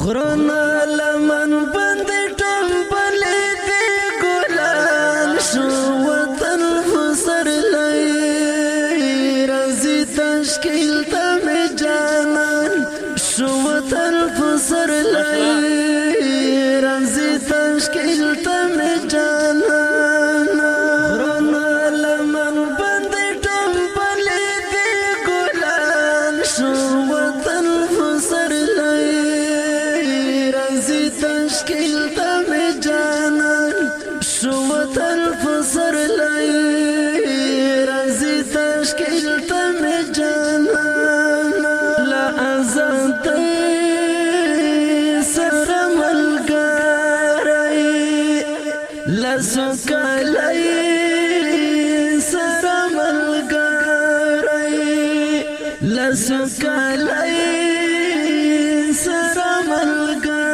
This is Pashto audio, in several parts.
غرنا لمن بند ټمبلې دي ګلان شو وطن فسر لای رازي تشکیل ته می جانان شو وطن فسر لای رازي تشکیل ته می جانان غرنا لمن بند ټمبلې دي ګلان شو وطن فسر لای تشکیل تا می جانان شو وطن فسر لای رازی تشکیل تا می جانان لا ازاد سر ملګری لسکلای سر ملګری لسکلای سر ملګری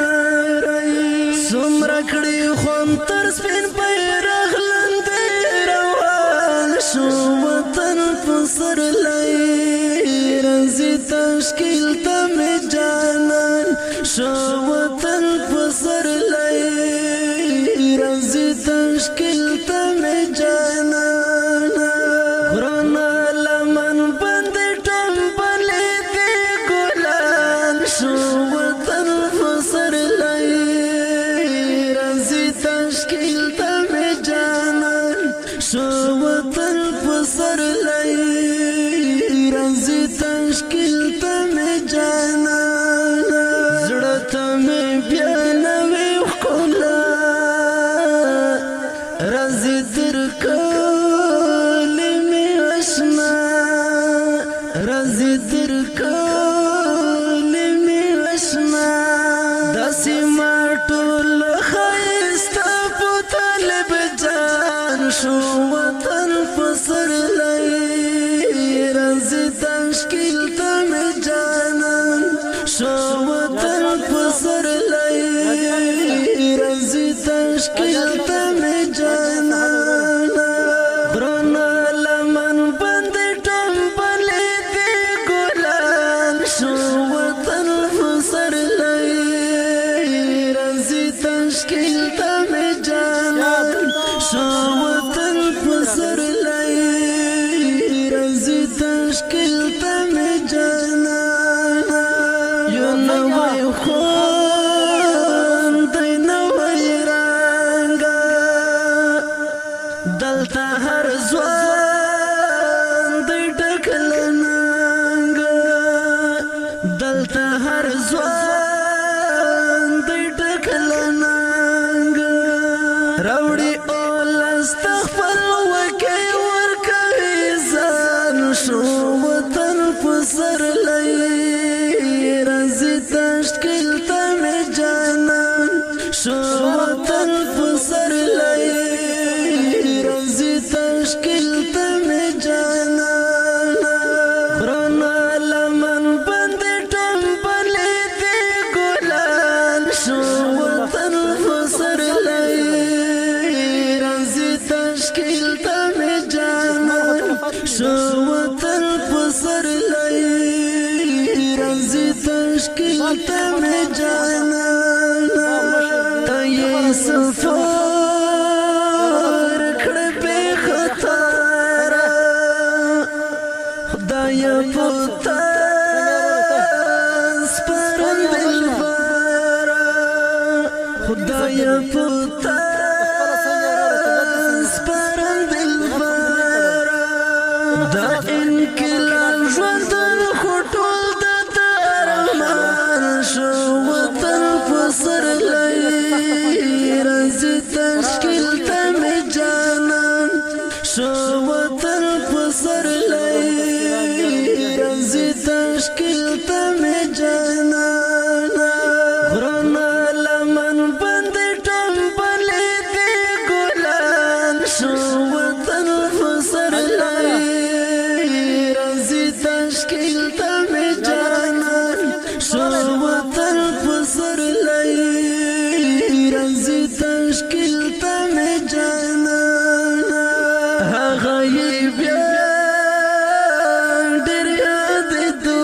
سمرکړی خون تر سپین بیرغ لاندې روان شو وطن فسر لای رازي تشکیل ته می جانان شو وطن فسر لای رازي تشکیل ته می جانان غرنا لمن بند ټمبلې دي ګلان شو وطن فسر لای تشکیل تا می جانان شو وطن فسر لای رازی تشکیل تا می جانان زړه ته می بیا نوې ښکلا رازی درکلې می اشنا رازی درکلې می اشنا داسې ما ټول شو وطن فسر لای رازي تشکیل ته می جانان شو وطن فسر لای رازي تشکیل ته می جانان غرنا لمن بند ټمبلې دي ګلان شو وطن فسر لای رازي تشکیل ته می جانان شو فسر لای رازي تشکیل ته می جانان یو نوې خون دی نوې رنګا دلته هر ځوان دی ډکلننګ دلته هر ځوان دی ډکلننګ راوړي شو وطن فسر لای رازي تشکیل ته می جانان شو وطن فسر لای رازي تشکیل ته می جانان غرنا لمن بند ټمبلې دي ګلان شو وطن فسر لای رازي تشکیل ته می جانان شو وطن فسر لای رازي تشکیل ته می جانان ای سفر کړه به خطر خدای پتا سپرن دلبر خدای پتا دا انقلاب ژوندون خټول د درمان شو وطن فسر لای رازي تشکیل ته می جانان شو وطن فسر لای رازي تشکیل ته می جانان غرنا لمن بند ټمبلې دي ګلان شو وطن فسر لای تشکیل ته می جانان شو وطن فسر لای رازي تشکیل ته می جانان هغه بیا ډېر یاد دو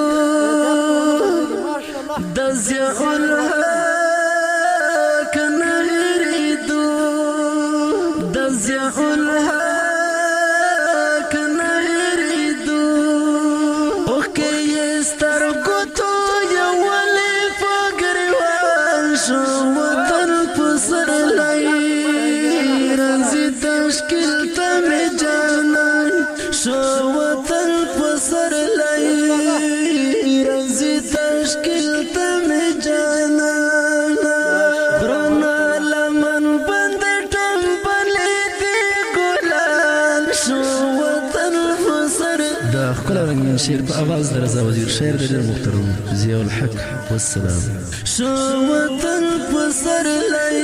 د ضیاء الحق نهریدو د ضیاء الحق نهریدو اوکې یې سترګو تو یولې فګریوان شو وطن په سرلای رنځي تشکیل ته مې جانان شو وطن په سرلای رنځي تشکیل ته مې جانان غرونه لمن بند ټمبلې دي ګلان شو وطن په سر دا ښکلی رنګین شعر په اواز د رضا وزیر شاعر د ډېر محترم ضیاء الحق والسلام شو وطن په سرلای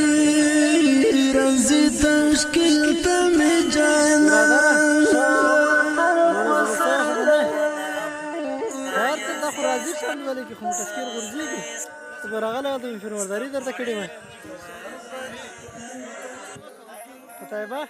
رنځي تشکیل ته مې جانان راځي چې ولې کې خو تفکر ورځيږي ته راغله د انفرمرداري درته کړې وای طيبه